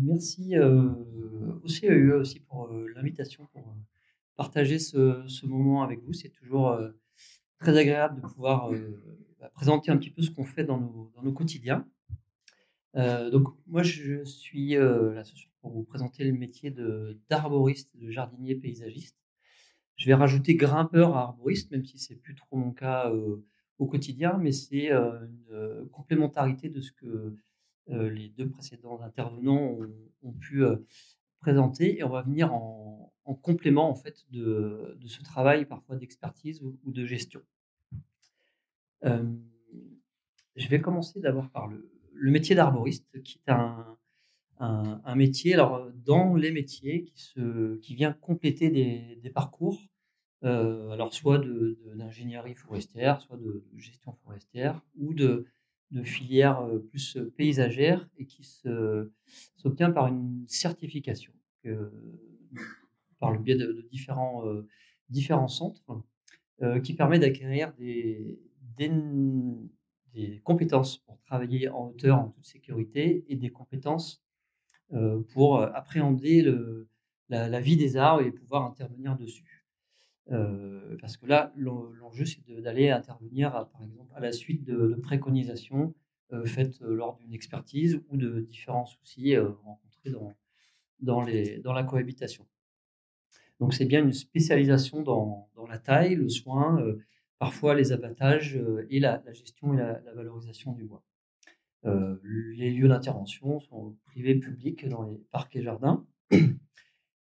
Merci au CEE aussi pour l'invitation pour partager ce moment avec vous. C'est toujours très agréable de pouvoir présenter un petit peu ce qu'on fait dans nos quotidiens. Donc, moi, je suis là ce soir pour vous présenter le métier d'arboriste, de jardinier paysagiste. Je vais rajouter grimpeur à arboriste, même si c'est plus trop mon cas au quotidien, mais c'est une complémentarité de ce que les 2 précédents intervenants ont pu présenter et on va venir en complément en fait de ce travail parfois d'expertise ou de gestion. Hem, je vais commencer d'abord par le métier d'arboriste qui est un métier alors, dans les métiers qui vient compléter des parcours, alors soit d'ingénierie forestière, soit de gestion forestière ou de filières, plus, paysagères et qui s'obtient par une certification, heu, par le biais de différents centres, qui permet d'acquérir des compétences pour travailler en hauteur en toute sécurité et des compétences, pour, appréhender la vie des arbres et pouvoir intervenir dessus. Parce que là, l'enjeu, c'est d'aller intervenir par exemple, à la suite de préconisations, faites, lors d'une expertise ou de différents soucis, rencontrés dans la cohabitation. Donc c'est bien une spécialisation dans la taille, le soin, parfois les abattages, et la gestion et la valorisation du bois. Les lieux d'intervention sont privés, publics, dans les parcs et jardins.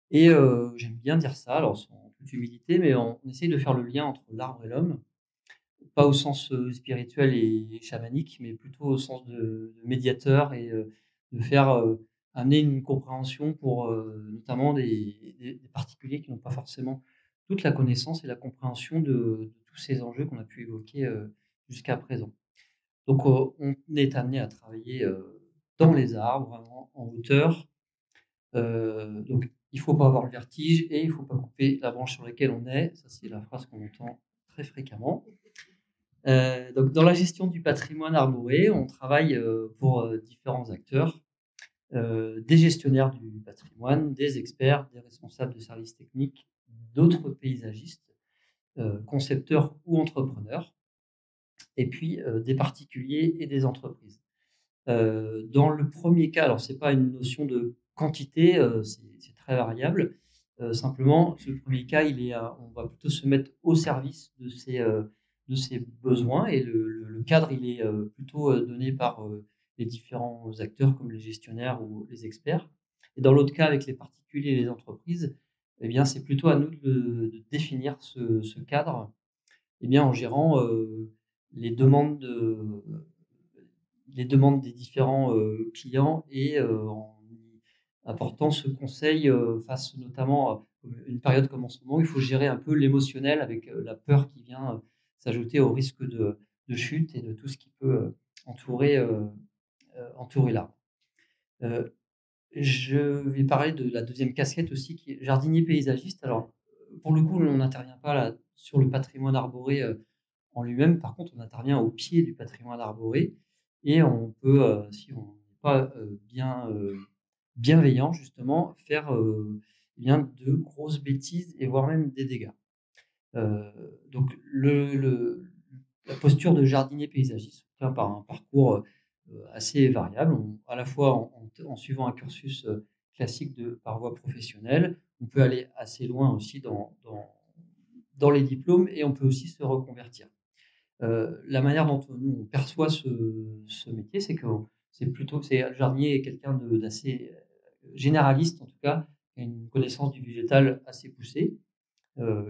Et j'aime bien dire ça, alors sans toute humilité, mais on essaye de faire le lien entre l'arbre et l'homme, pas au sens, spirituel et chamanique, mais plutôt au sens de médiateur et de faire, amener une compréhension pour, notamment des particuliers qui n'ont pas forcément toute la connaissance et la compréhension de tous ces enjeux qu'on a pu évoquer, jusqu'à présent. Donc, on est amené à travailler, dans les arbres, vraiment en hauteur. Donc il faut pas avoir le vertige et il faut pas couper la branche sur laquelle on est. Ça, c'est la phrase qu'on entend très fréquemment. Donc dans la gestion du patrimoine arboré, on travaille, pour, différents acteurs, des gestionnaires du patrimoine, des experts, des responsables de services techniques, d'autres paysagistes, concepteurs ou entrepreneurs et puis, des particuliers et des entreprises. Dans le premier cas, alors c'est pas une notion de quantité, c'est très variable. Simplement, ce premier cas, on va plutôt se mettre au service de ces besoins et le cadre, il est, plutôt, donné par, les différents acteurs comme les gestionnaires ou les experts. Et dans l'autre cas, avec les particuliers et les entreprises, eh bien, c'est plutôt à nous de définir ce cadre, eh bien, en gérant, les demandes de les demandes des différents, clients et en y apportant ce conseil, face notamment à une période comme en ce moment, il faut gérer un peu l'émotionnel avec, la peur qui vient, s'ajouter au risque de chute et de tout ce qui peut, entourer l'arbre. Heu, je vais parler de la deuxième casquette aussi qui est jardinier paysagiste. Alors, pour le coup, on n'intervient pas là sur le patrimoine arboré, en lui-même. Par contre, on intervient au pied du patrimoine arboré et on peut, si on n'est pas, bienveillant justement, faire, eh bien de grosses bêtises et voire même des dégâts. Donc la posture de jardinier paysagiste se tient par un parcours, assez variable. À la fois en suivant un cursus, classique par voie professionnelle. On peut aller assez loin aussi dans les diplômes et on peut aussi se reconvertir. La manière dont nous on perçoit ce métier, c'est le jardinier est quelqu'un d'assez, généraliste en tout cas, qui a une connaissance du végétal assez poussée,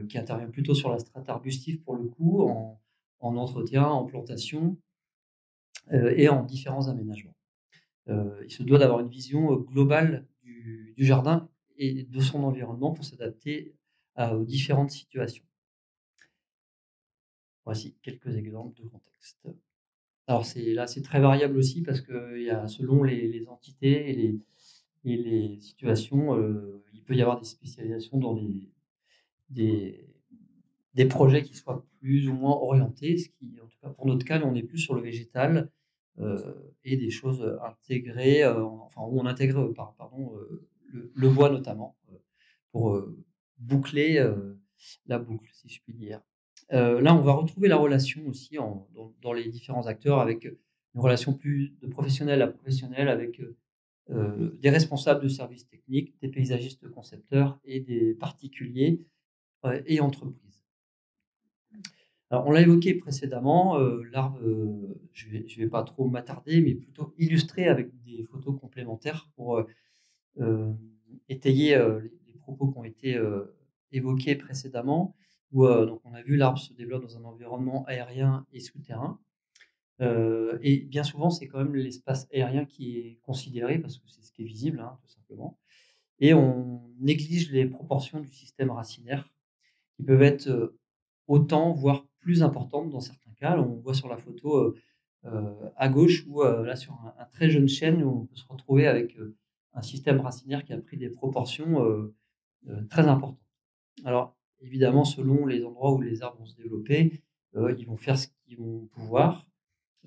qui intervient plutôt sur la strate arbustive pour le coup, en entretien, en plantation, et en différents aménagements. Il se doit d'avoir une vision, globale du jardin et de son environnement pour s'adapter aux différentes situations. Voici quelques exemples de contexte. Alors c'est très variable aussi parce qu'il y a selon les entités et les situations, il peut y avoir des spécialisations dans des des projets qui soient plus ou moins orientés, ce qui en tout cas pour notre cas, nous on est plus sur le végétal, et des choses intégrées, enfin où on intègre le bois notamment, pour boucler la boucle, si je puis dire. Là, on va retrouver la relation aussi dans les différents acteurs avec une relation plus de professionnel à professionnel avec des responsables de services techniques, des paysagistes concepteurs et des particuliers et entreprises. Alors, on l'a évoqué précédemment, l'arbre, je vais pas trop m'attarder, mais plutôt illustrer avec des photos complémentaires pour heu, étayer les propos qui ont été évoqués précédemment. Où donc on a vu l'arbre se développe dans un environnement aérien et souterrain. Et bien souvent, c'est quand même l'espace aérien qui est considéré parce que c'est ce qui est visible, hein, tout simplement. Et on néglige les proportions du système racinaire qui peuvent être, autant, voire plus importantes dans certains cas. Là, on voit sur la photo, à gauche où, là sur un très jeune chêne où on peut se retrouver avec, un système racinaire qui a pris des proportions, très importantes. Alors évidemment, selon les endroits où les arbres vont se développer, ils vont faire ce qu'ils vont pouvoir,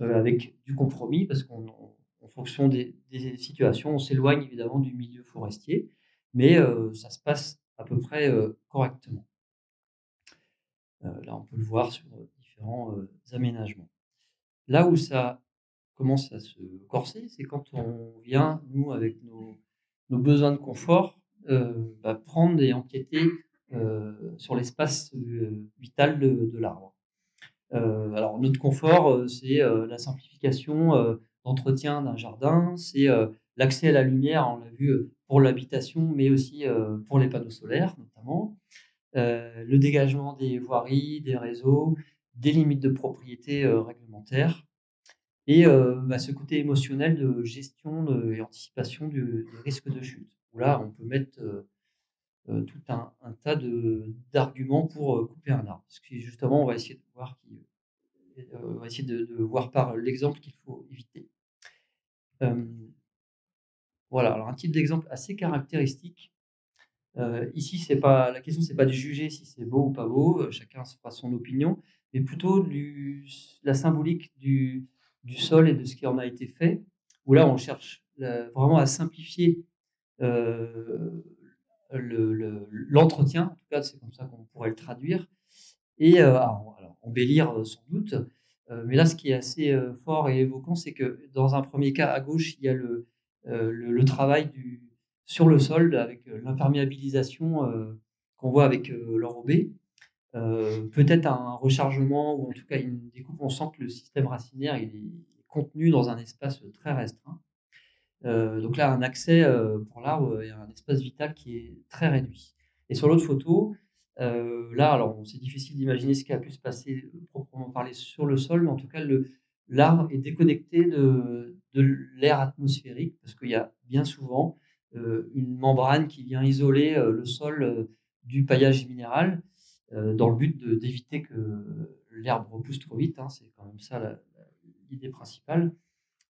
avec du compromis parce en fonction des situations, on s'éloigne évidemment du milieu forestier, mais ça se passe à peu près, correctement. Là, on peut le voir sur, différents, aménagements. Là où ça commence à se corser, c'est quand on vient, nous, avec nos besoins de confort, prendre et empiéter, sur l'espace, vital de l'arbre. Alors notre confort, c'est, la simplification, d'entretien d'un jardin, c'est, l'accès à la lumière, on l'a vu, pour l'habitation, mais aussi, pour les panneaux solaires notamment. Le dégagement des voiries, des réseaux, des limites de propriété, réglementaires et ce côté émotionnel de gestion et anticipation des risques de chute. Où là, on peut mettre, tout un tas d'arguments pour, couper un arbre. Parce que justement, on va essayer de voir on va essayer de voir par l'exemple qu'il faut éviter. Voilà, alors un type d'exemple assez caractéristique. Ici, c'est pas la question, c'est pas de juger si c'est beau ou pas beau, chacun se fera son opinion, mais plutôt la symbolique du sol et de ce qui en a été fait, où là, on cherche, vraiment à simplifier, heu, l'entretien, en tout cas, c'est comme ça qu'on pourrait le traduire et alors embellir, sans doute, mais là, ce qui est assez, fort et évoquant, c'est que dans un premier cas, à gauche, il y a le travail sur le sol avec, l'imperméabilisation, qu'on voit avec, l'enrobé. Peut-être un rechargement ou en tout cas une découpe. On sent que le système racinaire, il est contenu dans un espace, très restreint. Donc là, un accès, pour l'arbre et un espace vital qui est très réduit. Et sur l'autre photo, là, alors bon, c'est difficile d'imaginer ce qui a pu se passer, proprement parler sur le sol, mais en tout cas, l'arbre est déconnecté de l'air atmosphérique parce qu'il y a bien souvent, une membrane qui vient isoler, le sol, du paillage minéral, dans le but d'éviter que l'herbe repousse trop vite, hein. C'est quand même ça l'idée principale.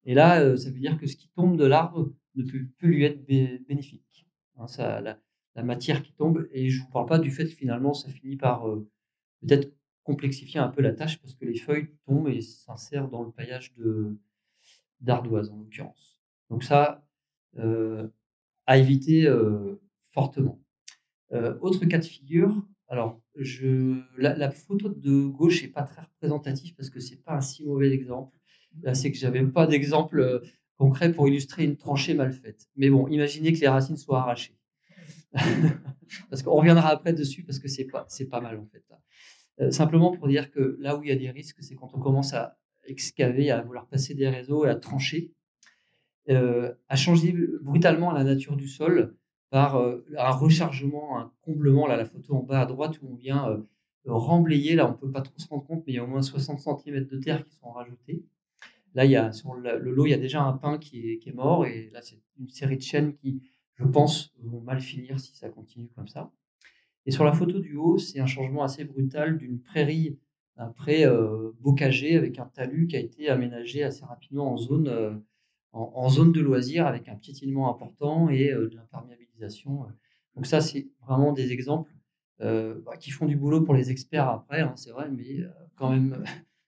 Et là, ça veut dire que ce qui tombe de l'arbre ne peut plus lui être bénéfique. Hein, ça la matière qui tombe et je ne vous parle pas du fait que finalement ça finit par, peut-être complexifier un peu la tâche parce que les feuilles tombent et s'insèrent dans le paillage d'ardoise, en l'occurrence. Donc ça, heu, à éviter, fortement. Autre cas de figure, alors la photo de gauche est pas très représentative parce que c'est pas un si mauvais exemple. Là, c'est que j'avais pas d'exemple, concret pour illustrer une tranchée mal faite. Mais bon, imaginez que les racines soient arrachées. Parce qu'on reviendra après dessus parce que c'est pas mal en fait, là. Simplement pour dire que là où il y a des risques, c'est quand on commence à excaver, à vouloir passer des réseaux et à trancher. À changer brutalement la nature du sol par, un rechargement, un comblement. Là, la photo en bas à droite où on vient, remblayer, là, on peut pas trop se rendre compte, mais il y a au moins 60 centimètres de terre qui sont rajoutés. Là, il y a sur le lot, il y a déjà un pin qui est mort et là, c'est une série de chênes qui, je pense, vont mal finir si ça continue comme ça. Et sur la photo du haut, c'est un changement assez brutal d'une prairie, un pré, bocagé avec un talus qui a été aménagé assez rapidement en zone de loisirs avec un piétinement important et de l'imperméabilisation. Donc ça, c'est vraiment des exemples, qui font du boulot pour les experts après, hein, c'est vrai, mais quand même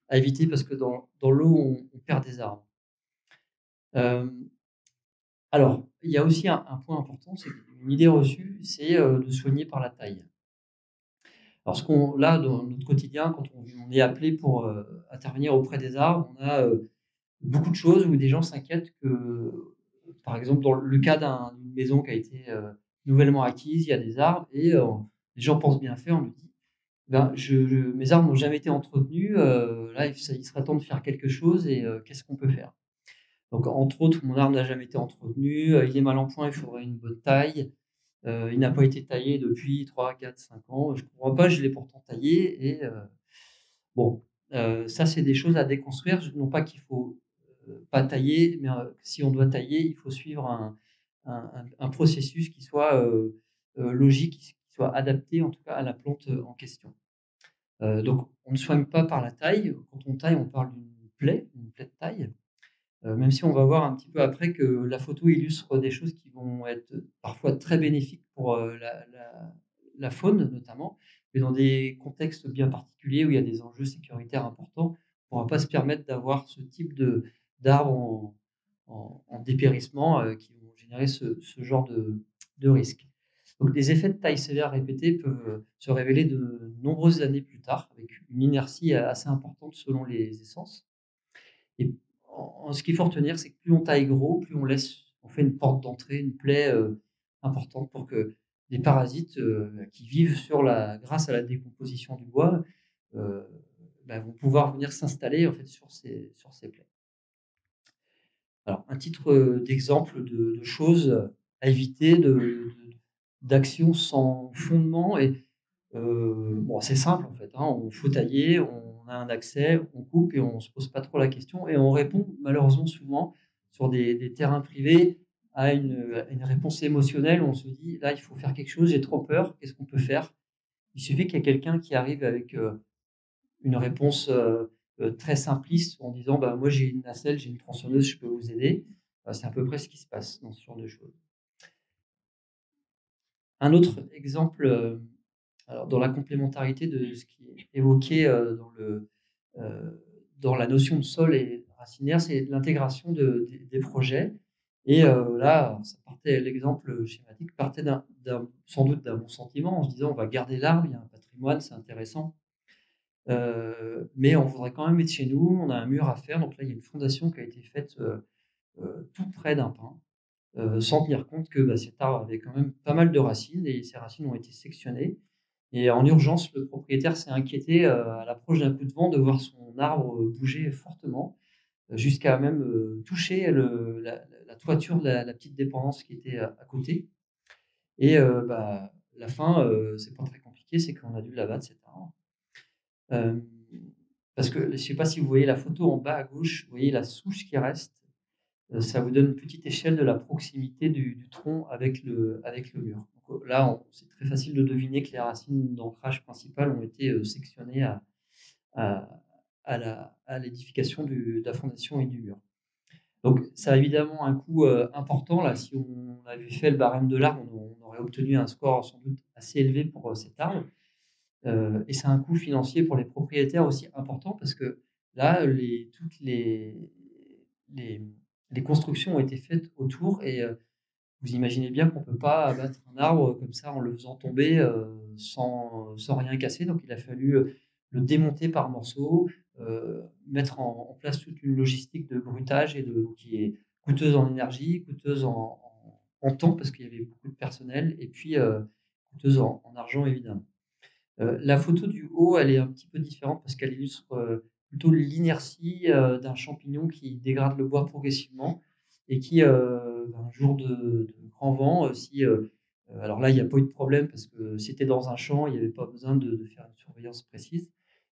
à éviter parce que dans l'eau, on perd des arbres. Hem, alors, il y a aussi un point important, c'est qu'une idée reçue, c'est, de soigner par la taille. Alors ce qu'on là, dans notre quotidien, quand on est appelé pour, intervenir auprès des arbres, on a, beaucoup de choses où des gens s'inquiètent que, par exemple, dans le cas d'une maison qui a été, nouvellement acquise, il y a des arbres et les gens pensent bien faire. On me dit: «Ben, mes arbres n'ont jamais été entretenus, là, il serait temps de faire quelque chose et qu'est-ce qu'on peut faire?» Donc entre autres, mon arbre n'a jamais été entretenu, il est mal en point, il faudrait une bonne taille, il n'a pas été taillé depuis 3, 4, 5 ans. Je ne comprends pas, je l'ai pourtant taillé et bon, ça, c'est des choses à déconstruire. Non pas qu'il faut, pas tailler, mais si on doit tailler, il faut suivre un processus qui soit, logique, qui soit adapté, en tout cas, à la plante, en question. Donc on ne soigne pas par la taille. Quand on taille, on parle d'une plaie de taille, même si on va voir un petit peu après que la photo illustre des choses qui vont être parfois très bénéfiques pour, la faune notamment, mais dans des contextes bien particuliers où il y a des enjeux sécuritaires importants, on ne pourra pas se permettre d'avoir ce type d'arbres en dépérissement, qui vont générer ce genre de risque. Donc des effets de taille sévère répétés peuvent, se révéler de nombreuses années plus tard avec une inertie assez importante selon les essences. Et ce qu'il faut retenir, c'est que plus on taille gros, plus on fait une porte d'entrée, une plaie, importante pour que des parasites, qui vivent grâce à la décomposition du bois, heu, vont pouvoir venir s'installer en fait sur ces plaies. Alors un titre, d'exemple de choses à éviter, d'actions sans fondement et bon, c'est simple en fait, hein, on faut tailler, on a un accès, on coupe et on se pose pas trop la question et on répond malheureusement souvent sur des terrains privés à une réponse émotionnelle où on se dit: «Là, il faut faire quelque chose, j'ai trop peur, qu'est-ce qu'on peut faire?» Il suffit qu'il y ait quelqu'un qui arrive avec, une réponse, très simpliste en disant: «Bah, moi j'ai une nacelle, j'ai une tronçonneuse, je peux vous aider». C'est à peu près ce qui se passe dans ce genre de choses. Un autre exemple, alors dans la complémentarité de ce qui est évoqué, dans la notion de sol et racinaire, c'est l'intégration des projets et là, ça partait l'exemple, schématique partait sans doute d'un bon sentiment en se disant: «On va garder l'arbre, il y a un patrimoine, c'est intéressant, mais on voudrait quand même être chez nous, on a un mur à faire». Donc là, il y a une fondation qui a été faite, tout près d'un pin. Sans tenir compte que, cet arbre avait quand même pas mal de racines et ces racines ont été sectionnées et en urgence, le propriétaire s'est inquiété, à l'approche d'un coup de vent de voir son arbre, bouger fortement, jusqu'à même, toucher la toiture de la petite dépendance qui était à côté et la fin, c'est pas très compliqué, c'est qu'on a dû l'abattre cet arbre. Hem, Parce que je ne sais pas si vous voyez la photo en bas à gauche, vous voyez la souche qui reste. Ça vous donne une petite échelle de la proximité du tronc avec le mur. Donc, là, c'est très facile de deviner que les racines d'ancrage principales ont été, sectionnées à à l'édification de la fondation et du mur. Donc ça a évidemment un coût, important là, si on avait fait le barème de l'arbre, on aurait obtenu un score sans doute assez élevé pour, cet arbre, et c'est un coût financier pour les propriétaires aussi important parce que là, toutes les les constructions ont été faites autour et vous imaginez bien qu'on ne peut pas abattre un arbre comme ça en le faisant tomber, sans rien casser. Donc il a fallu, le démonter par morceaux, mettre en place toute une logistique de brutage qui est coûteuse en énergie, coûteuse en temps parce qu'il y avait beaucoup de personnel et puis, coûteuse en argent évidemment. La photo du haut, elle est un petit peu différente parce qu'elle illustre, plutôt l'inertie, d'un champignon qui dégrade le bois progressivement et qui, un jour de grand vent, si, alors là, il y a pas eu de problème parce que c'était dans un champ, il y avait pas besoin de faire une surveillance précise.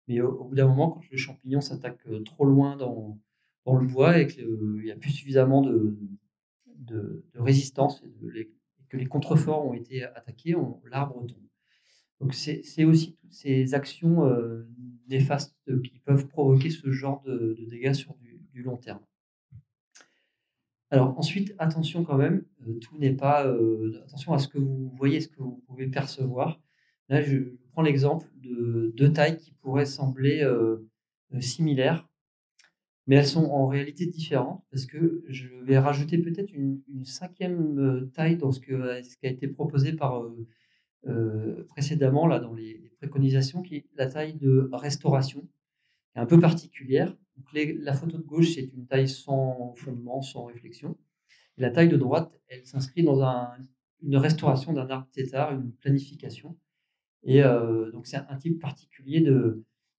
Mais au bout d'un moment, quand le champignon s'attaque, trop loin dans le bois et qu'il y a plus suffisamment de résistance et que les contreforts ont été attaqués, l'arbre tombe. Donc c'est aussi toutes ces actions, néfastes, qui peuvent provoquer ce genre de dégâts sur du long terme. Alors ensuite, attention quand même, tout n'est pas, attention à ce que vous voyez, ce que vous pouvez percevoir. Là, je prends l'exemple de 2 tailles qui pourraient sembler, similaires. mais elles sont en réalité différentes parce que je vais rajouter peut-être une 5e taille dans ce qui a été proposé par, précédemment là dans les préconisations, qui est la taille de restauration, qui est un peu particulière. Donc la photo de gauche, c'est une taille sans fondement, sans réflexion. Et la taille de droite, elle s'inscrit dans une restauration d'un arbre tétard, une planification. Et donc c'est un type particulier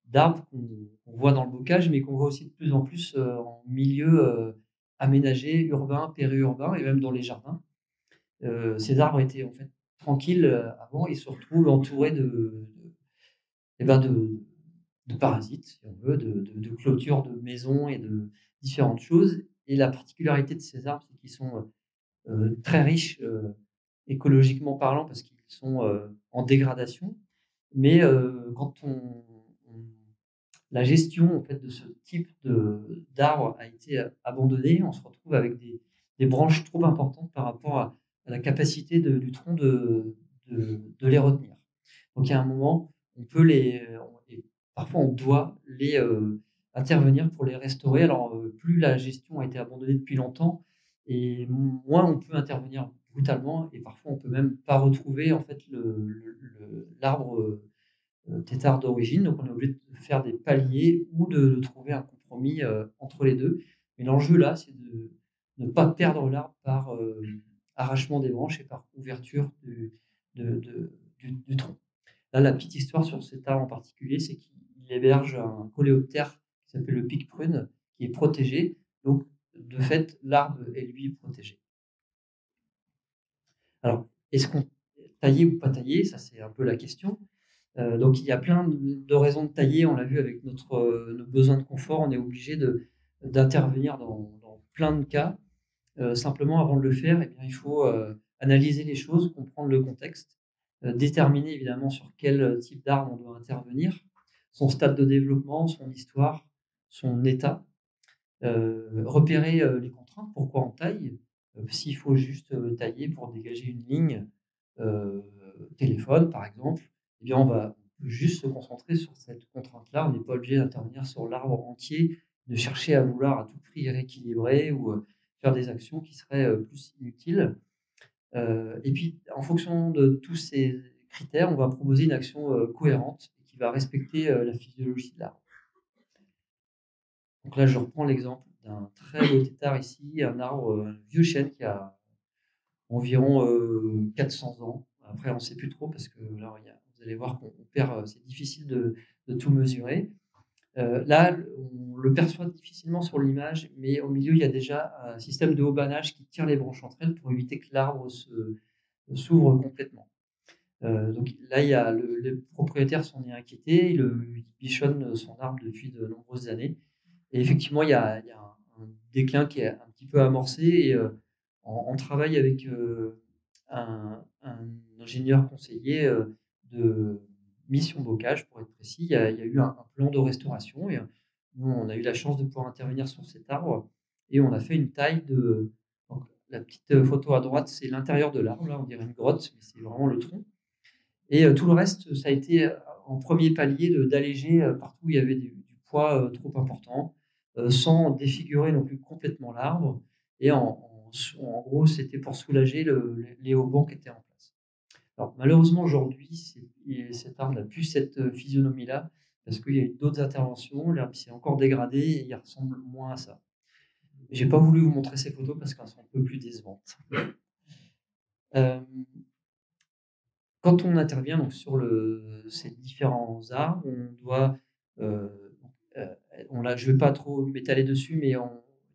d'arbre qu'on voit dans le bocage, mais qu'on voit aussi de plus en plus en milieu aménagé, urbain, périurbain et même dans les jardins. Ces arbres étaient en fait tranquilles avant, ils se retrouvent entourés eh ben de parasites, si on veut, de clôtures de maisons et de différentes choses. Et la particularité de ces arbres, c'est qu'ils sont très riches écologiquement parlant, parce qu'ils sont en dégradation. Mais quand la gestion en fait de ce type d'arbre a été abandonnée, on se retrouve avec des branches trop importantes par rapport à la capacité du tronc de les retenir. Donc il y a un moment, on peut et parfois on doit les intervenir pour les restaurer. Alors plus la gestion a été abandonnée depuis longtemps, et moins on peut intervenir brutalement, et parfois on peut même pas retrouver en fait l'arbre tétard d'origine. Donc on est obligé de faire des paliers ou de trouver un compromis entre les deux. Mais l'enjeu là, c'est de ne pas perdre l'arbre par arrachement des branches et par ouverture du tronc. Là, la petite histoire sur cet arbre en particulier, c'est qu'il héberge un coléoptère qui s'appelle le pic-prune, qui est protégé. Donc, de fait, l'arbre est lui protégé. Alors, est-ce qu'on tailler ou pas tailler? Ça, c'est un peu la question. Donc, il y a plein de raisons de tailler. On l'a vu avec nos besoins de confort. On est obligé d'intervenir dans plein de cas. Simplement, avant de le faire, eh bien, il faut analyser les choses, comprendre le contexte, déterminer évidemment sur quel type d'arbre on doit intervenir, son stade de développement, son histoire, son état, repérer les contraintes, pourquoi on taille. S'il faut juste tailler pour dégager une ligne téléphone, par exemple, eh bien, on peut juste se concentrer sur cette contrainte-là. On n'est pas obligé d'intervenir sur l'arbre entier, de chercher à vouloir à tout prix rééquilibrer ou faire des actions qui seraient plus inutiles. Et puis, en fonction de tous ces critères, on va proposer une action cohérente et qui va respecter la physiologie de l'arbre. Donc là, je reprends l'exemple d'un très beau tétard ici, un arbre, un vieux chêne qui a environ 400 ans. Après, on ne sait plus trop parce que là, vous allez voir qu'on perd, c'est difficile de tout mesurer. Là, on le perçoit difficilement sur l'image, mais au milieu, il y a déjà un système de haubanage qui tire les branches entre elles pour éviter que l'arbre s'ouvre complètement. Donc là, le propriétaire s'en est inquiété, il bichonne son arbre depuis de nombreuses années. Et effectivement, il y a un déclin qui est un petit peu amorcé, et on travaille avec un ingénieur conseiller de Mission Bocage, pour être précis. Il y a eu un plan de restauration, et nous, on a eu la chance de pouvoir intervenir sur cet arbre, et on a fait une taille donc, la petite photo à droite, c'est l'intérieur de l'arbre, là, on dirait une grotte, mais c'est vraiment le tronc. Et tout le reste, ça a été en premier palier d'alléger partout où il y avait du poids trop important, sans défigurer non plus complètement l'arbre. Et en gros, c'était pour soulager les haubans qui étaient en place. Alors malheureusement, aujourd'hui, cet arbre n'a plus cette physionomie-là, parce qu'il y a eu d'autres interventions, l'herbe s'est encore dégradée et il ressemble moins à ça. J'ai pas voulu vous montrer ces photos parce qu'elles sont un peu plus décevantes. Quand on intervient donc sur ces différents arbres, on doit, je ne vais pas trop m'étaler dessus, mais il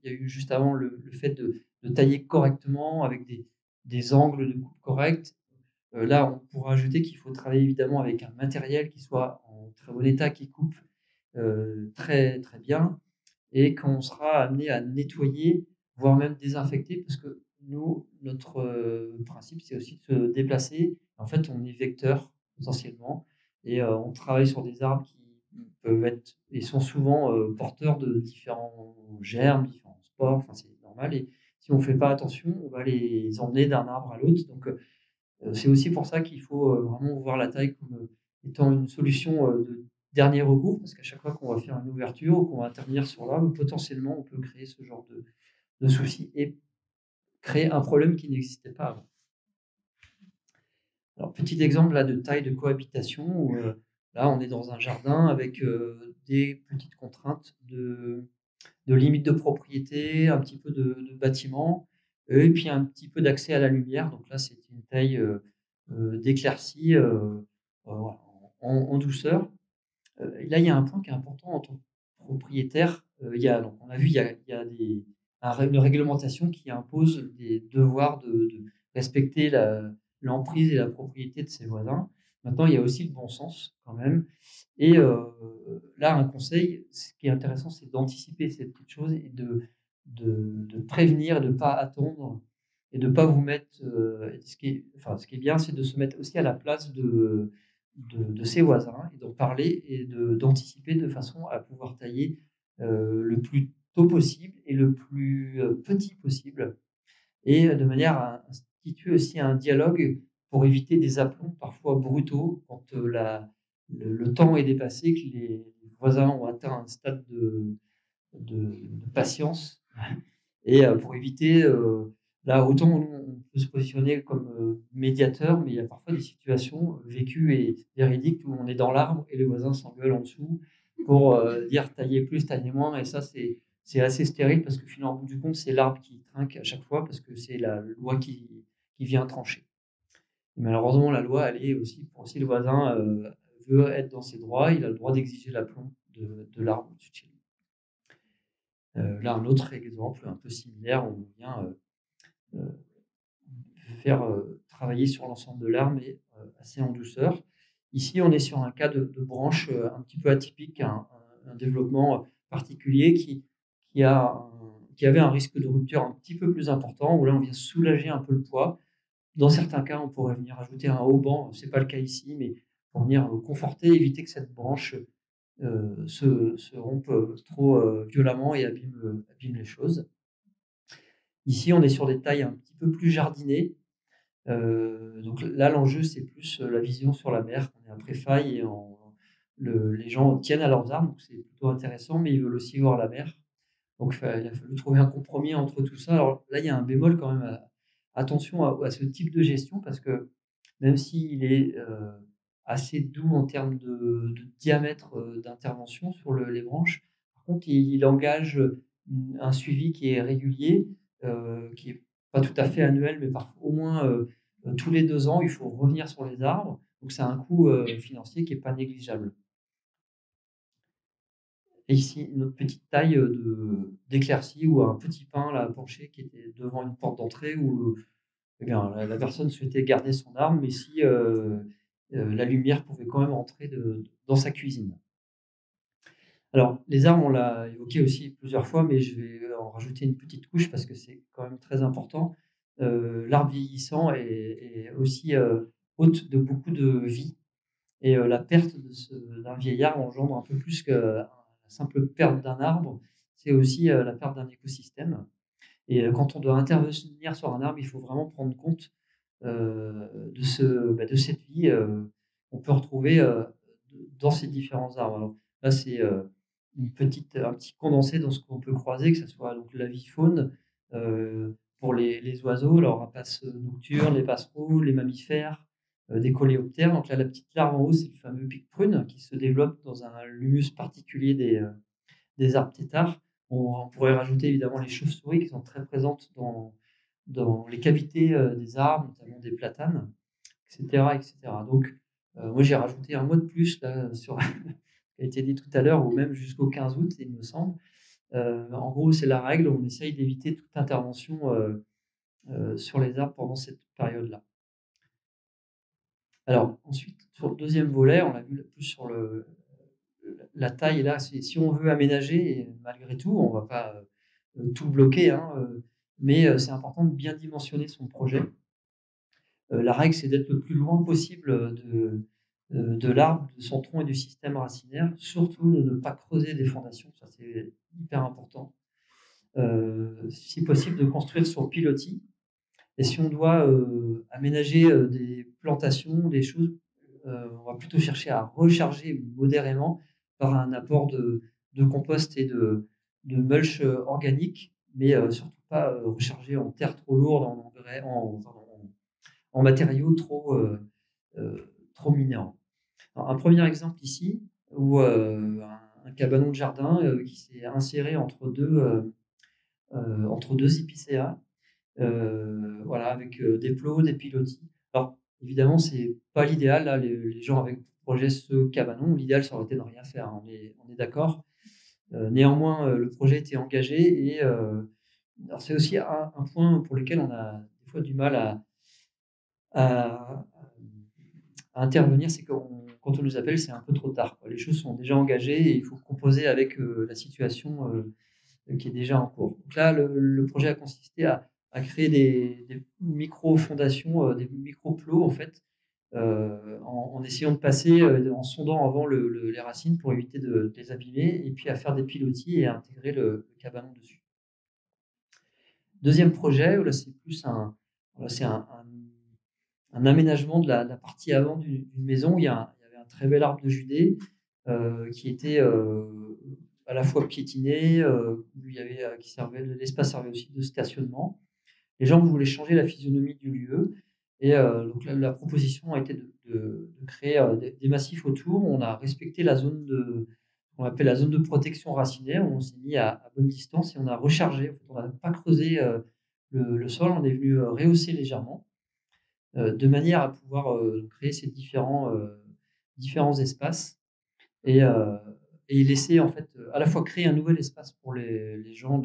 y a eu juste avant le fait de tailler correctement avec des angles de coupe corrects. Là, on pourra ajouter qu'il faut travailler évidemment avec un matériel qui soit en très bon état, qui coupe très, très bien, et qu'on sera amené à nettoyer, voire même désinfecter, parce que nous, notre principe, c'est aussi de se déplacer. En fait, on est vecteur essentiellement, et on travaille sur des arbres qui peuvent être et sont souvent porteurs de différents germes, différents spores. Enfin, c'est normal. Et si on ne fait pas attention, on va les emmener d'un arbre à l'autre. Donc, c'est aussi pour ça qu'il faut vraiment voir la taille comme étant une solution dernier recours, parce qu'à chaque fois qu'on va faire une ouverture ou qu'on va intervenir sur l'arbre, potentiellement, on peut créer ce genre de soucis et créer un problème qui n'existait pas avant. Alors, petit exemple là, de taille de cohabitation, où là, on est dans un jardin avec des petites contraintes de limite de propriété, un petit peu de bâtiment, et puis un petit peu d'accès à la lumière. Donc là, c'est une taille d'éclaircie voilà, en douceur. Et là, il y a un point qui est important en tant que propriétaire. Donc on a vu, il y a une réglementation qui impose des devoirs de respecter l'emprise et la propriété de ses voisins. Maintenant, il y a aussi le bon sens quand même. Et là, un conseil, ce qui est intéressant, c'est d'anticiper ces petites choses et de prévenir, de ne pas attendre et de ne pas vous mettre. Ce qui est bien, c'est de se mettre aussi à la place de ses voisins et d'en parler et d'anticiper de façon à pouvoir tailler le plus tôt possible et le plus petit possible et de manière à instituer aussi un dialogue pour éviter des aplombs parfois brutaux quand le temps est dépassé, que les voisins ont atteint un stade de patience et pour éviter, là, autant on peut se positionner comme médiateur, mais il y a parfois des situations vécues et véridiques où on est dans l'arbre et les voisins s'engueulent en dessous pour dire tailler plus, tailler moins. Et ça, c'est assez stérile parce que finalement, au bout du compte, c'est l'arbre qui trinque à chaque fois parce que c'est la loi qui vient trancher. Et malheureusement, la loi, elle est aussi pour si le voisin veut être dans ses droits, il a le droit d'exiger l'aplomb de l'arbre au-dessus de chez lui. Là, un autre exemple un peu similaire, on vient faire travailler sur l'ensemble de l'arbre, mais assez en douceur. Ici, on est sur un cas de branche un petit peu atypique, un développement particulier qui avait un risque de rupture un petit peu plus important, où là, on vient soulager un peu le poids. Dans certains cas, on pourrait venir ajouter un haut-banc, ce n'est pas le cas ici, mais pour venir conforter, éviter que cette branche se rompe trop violemment et abîme les choses. Ici, on est sur des tailles un petit peu plus jardinées. Donc là, l'enjeu, c'est plus la vision sur la mer. On est à Préfaille et les gens tiennent à leurs arbres, donc c'est plutôt intéressant, mais ils veulent aussi voir la mer. Donc il a fallu trouver un compromis entre tout ça. Alors là, il y a un bémol quand même. Attention à ce type de gestion parce que même s'il est assez doux en termes de diamètre d'intervention sur les branches, par contre, il engage un suivi qui est régulier, qui n'est pas tout à fait annuel, mais au moins tous les 2 ans, il faut revenir sur les arbres. Donc c'est un coût financier qui n'est pas négligeable. Et ici, une autre petite taille d'éclaircie ou un petit pin là, penché qui était devant une porte d'entrée où eh bien, la personne souhaitait garder son arme, mais si la lumière pouvait quand même entrer dans sa cuisine. Alors, les armes, on l'a évoqué aussi plusieurs fois, mais je vais en rajouter une petite couche parce que c'est quand même très important. L'arbre vieillissant est aussi hôte de beaucoup de vie. Et la perte d'un vieillard engendre un peu plus que la simple perte d'un arbre, c'est aussi la perte d'un écosystème. Et quand on doit intervenir sur un arbre, il faut vraiment prendre compte de cette vie qu'on peut retrouver dans ces différents arbres. Alors là, c'est un petit condensé dans ce qu'on peut croiser, que ce soit donc la vie faune pour les oiseaux, leurs rapaces nocturnes, les passereaux, les mammifères, des coléoptères. Donc là, la petite larve en haut, c'est le fameux pic prune qui se développe dans un lumus particulier des arbres têtards. On pourrait rajouter évidemment les chauves-souris qui sont très présentes dans les cavités des arbres, notamment des platanes, etc. etc. Donc, moi, j'ai rajouté un mois de plus là, sur ce qui a été dit tout à l'heure, ou même jusqu'au 15 août, il me semble. En gros, c'est la règle, on essaye d'éviter toute intervention sur les arbres pendant cette période-là. Alors, ensuite, sur le deuxième volet, on l'a vu plus sur la taille, là, si on veut aménager, et malgré tout, on ne va pas tout bloquer, hein, mais c'est important de bien dimensionner son projet. La règle, c'est d'être le plus loin possible de l'arbre, de son tronc et du système racinaire, surtout de ne pas creuser des fondations, ça c'est hyper important. Si possible, de construire sur pilotis. Et si on doit aménager des plantations, des choses, on va plutôt chercher à recharger modérément par un apport de compost et de mulch organique, mais surtout pas recharger en terre trop lourde, en engrais, en matériaux trop minéraux. Alors, un premier exemple ici, où un cabanon de jardin qui s'est inséré entre deux épicéas, voilà, avec des plots, des pilotis. Alors, évidemment, c'est pas l'idéal. Là, les gens avaient pour projet ce cabanon. L'idéal, ça aurait été de rien faire, hein, on est d'accord. Néanmoins, le projet était engagé et alors c'est aussi un point pour lequel on a des fois du mal à intervenir, c'est quand on nous appelle, c'est un peu trop tard, quoi. Les choses sont déjà engagées et il faut composer avec la situation qui est déjà en cours. Donc là, le projet a consisté à créer des micro-fondations, des micro-plots en fait, en essayant de passer, en sondant avant les racines pour éviter de les abîmer, et puis à faire des pilotis et à intégrer le cabanon dessus. Deuxième projet, où là c'est plus voilà, c'est un aménagement de la partie avant d'une maison. Il y avait un très bel arbre de Judée qui était à la fois piétiné, où il y avait, l'espace servait aussi de stationnement. Les gens voulaient changer la physionomie du lieu. Et donc la proposition a été de créer des massifs autour. On a respecté la zone qu'on appelle la zone de protection racinaire, où on s'est mis à bonne distance et on a rechargé. En fait, on n'a pas creusé le sol, on est venu rehausser légèrement, de manière à pouvoir créer ces différents espaces et, laisser en fait à la fois créer un nouvel espace pour les gens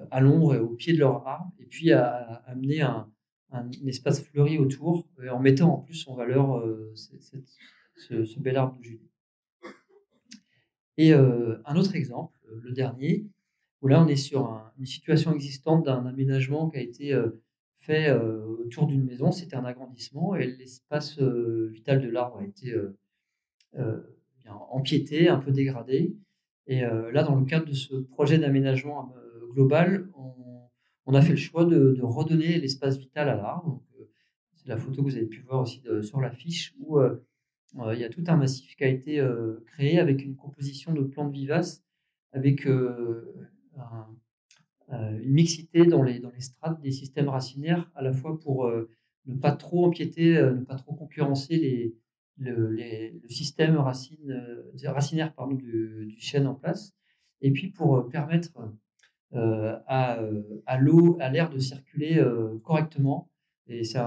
à l'ombre et au pied de leur arbre, et puis à amener un espace fleuri autour, en mettant en plus en valeur ce bel arbre de Judée. Et un autre exemple, le dernier, où là on est sur une situation existante d'un aménagement qui a été fait autour d'une maison. C'était un agrandissement et l'espace vital de l'arbre a été bien empiété, un peu dégradé. Et là, dans le cadre de ce projet d'aménagement global, on a fait le choix de redonner l'espace vital à l'arbre. C'est la photo que vous avez pu voir aussi sur l'affiche, où il y a tout un massif qui a été créé avec une composition de plantes vivaces, avec une mixité dans les strates des systèmes racinaires, à la fois pour ne pas trop empiéter, ne pas trop concurrencer le système racinaire pardon, du chêne en place, et puis pour permettre à l'eau, à l'air de circuler correctement. Et c'est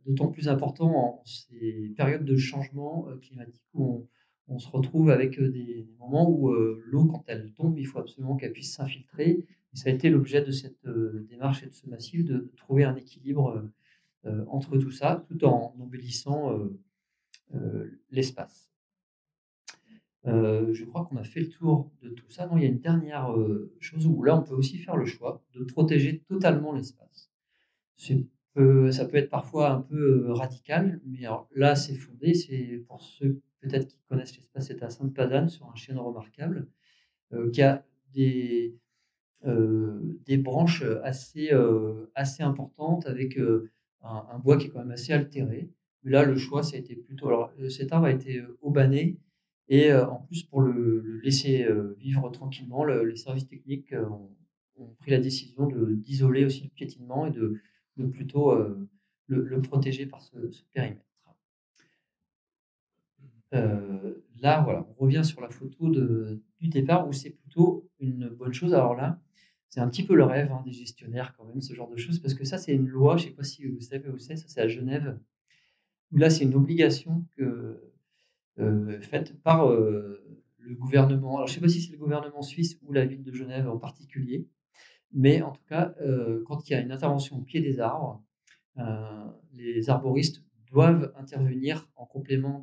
d'autant plus important en ces périodes de changement climatique, où on se retrouve avec des moments où l'eau, quand elle tombe, il faut absolument qu'elle puisse s'infiltrer. Et ça a été l'objet de cette démarche et de ce massif, de trouver un équilibre entre tout ça, tout en embellissant l'espace. Je crois qu'on a fait le tour de tout ça. Non, il y a une dernière chose où là, on peut aussi faire le choix de protéger totalement l'espace. Ça peut être parfois un peu radical, mais alors là, c'est fondé. C'est pour ceux peut-être qui connaissent l'espace, c'est à Sainte-Pazanne, sur un chêne remarquable, qui a des branches assez importantes, avec un bois qui est quand même assez altéré. Mais là, le choix, ça a été plutôt. Alors, cet arbre a été aubané, et en plus, pour le laisser vivre tranquillement, les services techniques ont pris la décision d'isoler aussi le piétinement et de plutôt le protéger par ce périmètre. Là, voilà, on revient sur la photo du départ, où c'est plutôt une bonne chose. Alors là, c'est un petit peu le rêve des gestionnaires quand même, ce genre de choses, parce que ça, c'est une loi, je ne sais pas si vous savez où c'est, ça c'est à Genève, où là, c'est une obligation faite par le gouvernement. Alors, je ne sais pas si c'est le gouvernement suisse ou la ville de Genève en particulier, mais en tout cas, quand il y a une intervention au pied des arbres, les arboristes doivent intervenir en complément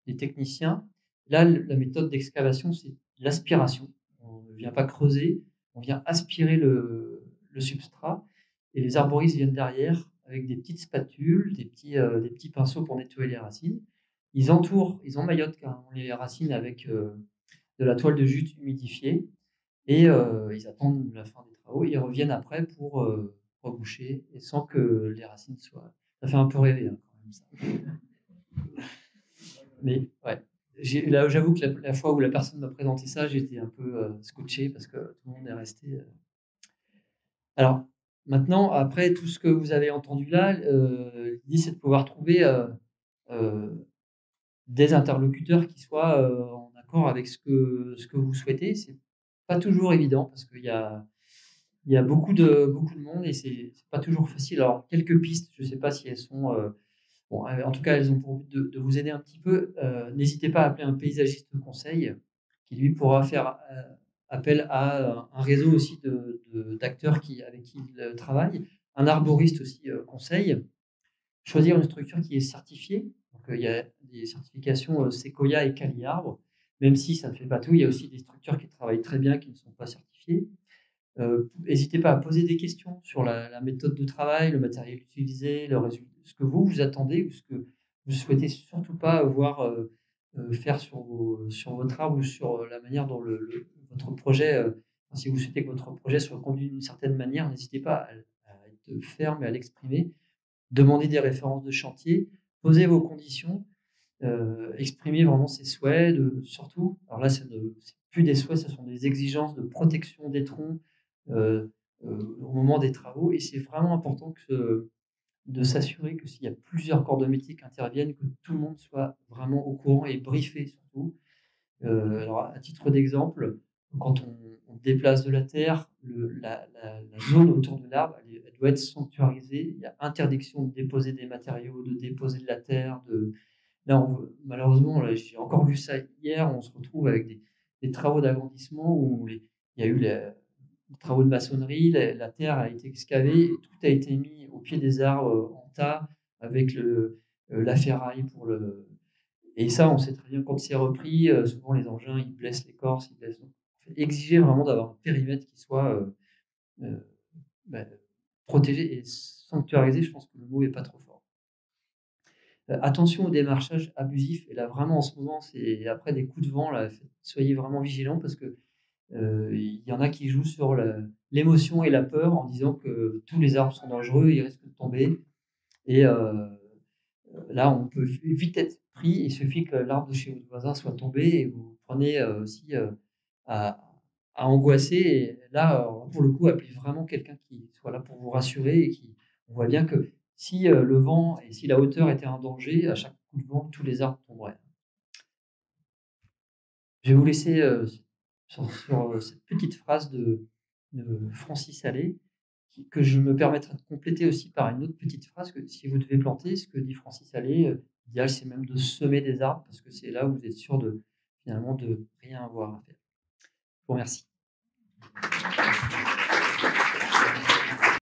des techniciens. Là, la méthode d'excavation, c'est l'aspiration. On ne vient pas creuser, on vient aspirer le substrat, et les arboristes viennent derrière avec des petites spatules, des petits pinceaux pour nettoyer les racines. Ils emmaillotent les racines avec de la toile de jute humidifiée, et ils attendent la fin des travaux. Ils reviennent après pour reboucher, et sans que les racines soient. Ça fait un peu rêver, hein, quand même, ça. Mais ouais, là, j'avoue que la fois où la personne m'a présenté ça, j'étais un peu scotché parce que tout le monde est resté. Alors, maintenant, après tout ce que vous avez entendu là, l'idée c'est de pouvoir trouver euh, des interlocuteurs qui soient en accord avec ce que vous souhaitez. C'est pas toujours évident parce il y a beaucoup de monde et c'est pas toujours facile. Alors, quelques pistes, je sais pas si elles sont bon, en tout cas, elles ont pour but de vous aider un petit peu. N'hésitez pas à appeler un paysagiste de conseil qui, lui, pourra faire appel à un réseau aussi d'acteurs avec qui il travaille. Un arboriste aussi conseil. Choisir une structure qui est certifiée. Donc, il y a des certifications Sequoia et Caliarbre. Même si ça ne fait pas tout, il y a aussi des structures qui travaillent très bien qui ne sont pas certifiées. N'hésitez pas à poser des questions sur la méthode de travail, le matériel utilisé, le résultat, ce que vous attendez ou ce que vous souhaitez surtout pas voir faire sur votre arbre ou sur la manière dont votre projet, enfin, si vous souhaitez que votre projet soit conduit d'une certaine manière, n'hésitez pas à être ferme et à l'exprimer. Demandez des références de chantier, posez vos conditions, exprimez vraiment ses souhaits, surtout, alors là, c'est plus des souhaits, ce sont des exigences de protection des troncs, heu au moment des travaux et c'est vraiment important de s'assurer que s'il y a plusieurs corps de métier qui interviennent, que tout le monde soit vraiment au courant et briefé surtout. Alors à titre d'exemple, quand on déplace de la terre, la zone autour de l'arbre, elle doit être sanctuarisée. Il y a interdiction de déposer des matériaux, de déposer de la terre, là, malheureusement, là, j'ai encore vu ça hier, on se retrouve avec des travaux d'agrandissement où il y a eu les travaux de maçonnerie, la terre a été excavée et tout a été mis au pied des arbres en tas avec la ferraille pour le. Et ça, on sait très bien quand c'est repris, souvent les engins ils blessent l'écorce, ils blessent. Donc, exiger vraiment d'avoir un périmètre qui soit euh, bah, protégé et sanctuarisé, je pense que le mot est pas trop fort. Attention au démarchage abusif et là vraiment en ce moment, c'est après des coups de vent là, soyez vraiment vigilants parce que, il y en a qui jouent sur l'émotion et la peur en disant que tous les arbres sont dangereux, ils risquent de tomber et là on peut vite être pris. Il suffit que l'arbre de chez votre voisin soit tombé et vous prenez, aussi, à angoisser et là, pour le coup, appelez vraiment quelqu'un qui soit là pour vous rassurer et qui on voit bien que si, le vent et si la hauteur était un danger, à chaque coup de vent, tous les arbres tomberaient. Je vais vous laisser, sur cette petite phrase de Francis Allais, que je me permettrai de compléter aussi par une autre petite phrase que si vous devez planter, ce que dit Francis Allais, l'idéal, c'est même de semer des arbres parce que c'est là où vous êtes sûr finalement, de rien avoir à faire. Je vous remercie.